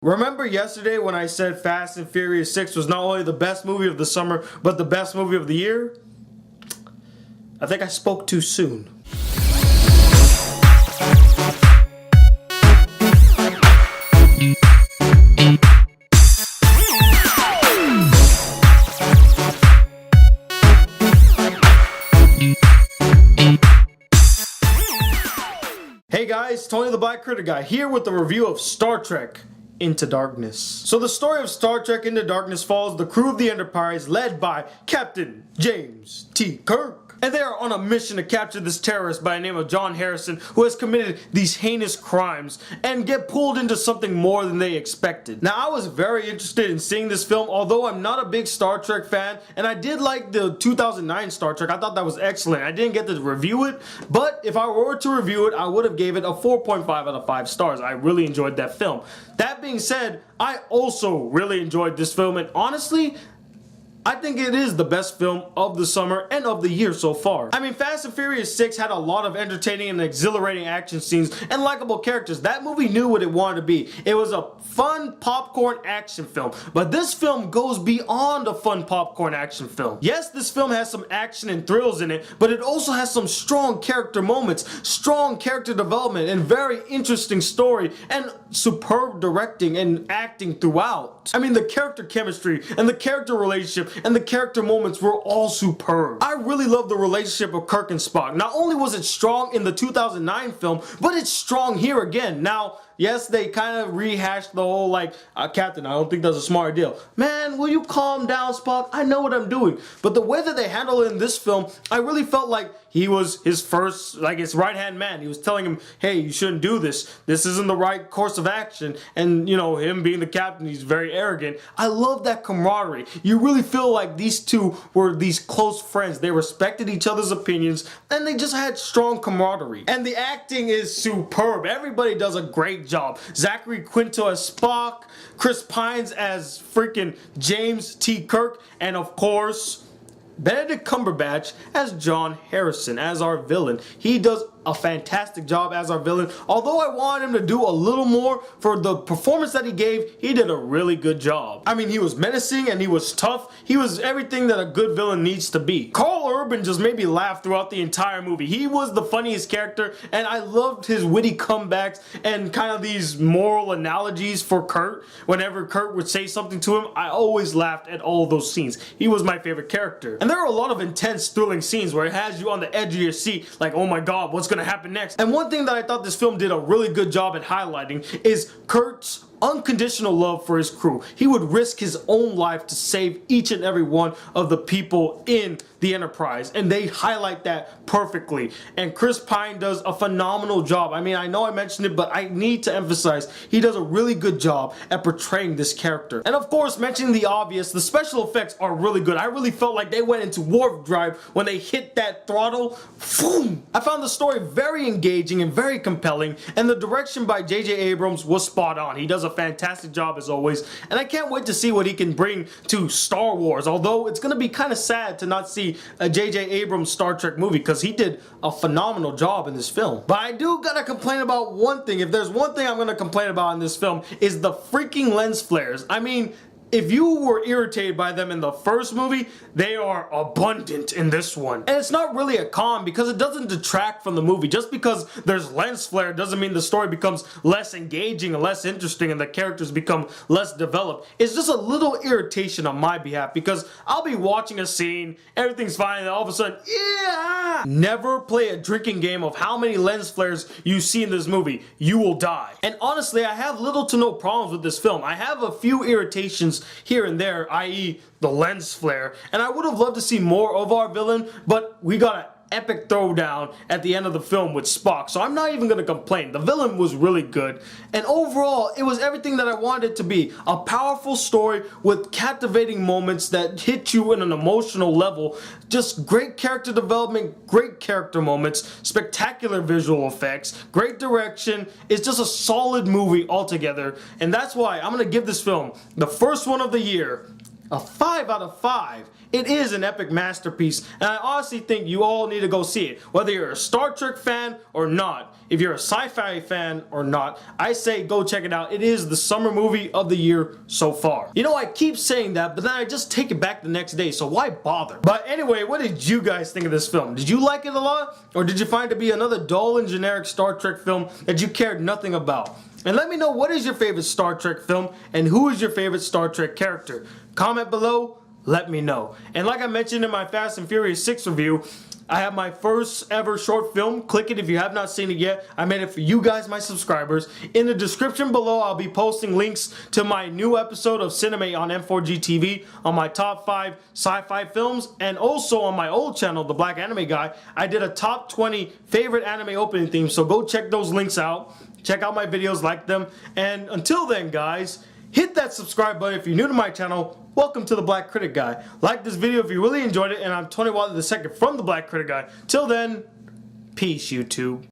Remember yesterday when I said Fast and Furious 6 was not only the best movie of the summer, but the best movie of the year? I think I spoke too soon. Hey guys, Tony the Black Critic Guy here with the review of Star Trek Into Darkness. So the story of Star Trek Into Darkness follows the crew of the Enterprise led by Captain James T. Kirk. And they are on a mission to capture this terrorist by the name of John Harrison, who has committed these heinous crimes and get pulled into something more than they expected. Now, I was very interested in seeing this film, although I'm not a big Star Trek fan, and I did like the 2009 Star Trek. I thought that was excellent. I didn't get to review it, but if I were to review it, I would have gave it a 4.5 out of 5 stars. I really enjoyed that film. That being said, I also really enjoyed this film, and honestly, I think it is the best film of the summer and of the year so far. I mean, Fast and Furious 6 had a lot of entertaining and exhilarating action scenes and likable characters. That movie knew what it wanted to be. It was a fun popcorn action film, but this film goes beyond a fun popcorn action film. Yes, this film has some action and thrills in it, but it also has some strong character moments, strong character development, and very interesting story, and superb directing and acting throughout. I mean, the character chemistry and the character relationship and the character moments were all superb. I really love the relationship of Kirk and Spock. Not only was it strong in the 2009 film, but it's strong here again. Now, yes, they kind of rehashed the whole Captain, I don't think that's a smart deal. Man, will you calm down, Spock? I know what I'm doing. But the way that they handle it in this film, I really felt like he was his first, his right-hand man. He was telling him, hey, you shouldn't do this. This isn't the right course of action. And, you know, him being the captain, he's very arrogant. I love that camaraderie. You really feel like these two were these close friends. They respected each other's opinions, and they just had strong camaraderie. And the acting is superb. Everybody does a great job. Zachary Quinto as Spock, Chris Pines as freaking James T. Kirk, and of course, Benedict Cumberbatch as John Harrison, as our villain. He does a fantastic job as our villain. Although I wanted him to do a little more for the performance that he gave, he did a really good job. I mean, he was menacing and he was tough. He was everything that a good villain needs to be. Carl Urban just made me laugh throughout the entire movie. He was the funniest character, and I loved his witty comebacks and kind of these moral analogies for Kurt. Whenever Kurt would say something to him, I always laughed at all of those scenes. He was my favorite character. And there are a lot of intense, thrilling scenes where it has you on the edge of your seat, like, oh my god, what's gonna happen next? And one thing that I thought this film did a really good job at highlighting is Kurt's unconditional love for his crew. He would risk his own life to save each and every one of the people in the Enterprise, and they highlight that perfectly. And Chris Pine does a phenomenal job. I mean, I know I mentioned it, but I need to emphasize he does a really good job at portraying this character. And of course, mentioning the obvious, the special effects are really good. I really felt like they went into warp drive when they hit that throttle. Boom! I found the story very engaging and very compelling, and the direction by J.J. Abrams was spot on. He does a fantastic job as always, and I can't wait to see what he can bring to Star Wars, although it's going to be kind of sad to not see a J.J. Abrams Star Trek movie because he did a phenomenal job in this film. But I do gotta complain about one thing. If there's one thing I'm going to complain about in this film, is the freaking lens flares. I mean, if you were irritated by them in the first movie, they are abundant in this one. And it's not really a con because it doesn't detract from the movie. Just because there's lens flare doesn't mean the story becomes less engaging and less interesting and the characters become less developed. It's just a little irritation on my behalf because I'll be watching a scene, everything's fine, and all of a sudden, yeah! Never play a drinking game of how many lens flares you see in this movie. You will die. And honestly, I have little to no problems with this film. I have a few irritations here and there, i.e. the lens flare, and I would have loved to see more of our villain, but we got an epic throwdown at the end of the film with Spock, so I'm not even going to complain. The villain was really good, and overall, it was everything that I wanted it to be. A powerful story with captivating moments that hit you in an emotional level, just great character development, great character moments, spectacular visual effects, great direction. It's just a solid movie altogether, and that's why I'm going to give this film the first one of the year A 5 out of 5. It is an epic masterpiece, and I honestly think you all need to go see it. Whether you're a Star Trek fan or not, if you're a sci-fi fan or not, I say go check it out. It is the summer movie of the year so far. You know, I keep saying that, but then I just take it back the next day, so why bother? But anyway, what did you guys think of this film? Did you like it a lot, or did you find it to be another dull and generic Star Trek film that you cared nothing about? And let me know, what is your favorite Star Trek film, and who is your favorite Star Trek character? Comment below, let me know. And like I mentioned in my Fast and Furious 6 review, I have my first ever short film. Click it if you have not seen it yet. I made it for you guys, my subscribers. In the description below, I'll be posting links to my new episode of CinAme on M4G TV, on my top 5 sci-fi films, and also on my old channel, The Black Anime Guy, I did a top 20 favorite anime opening themes, so go check those links out. Check out my videos, like them, and until then, guys, hit that subscribe button if you're new to my channel. Welcome to the Black Critic Guy. Like this video if you really enjoyed it, and I'm Tony Wilder II from the Black Critic Guy. Till then, peace, YouTube.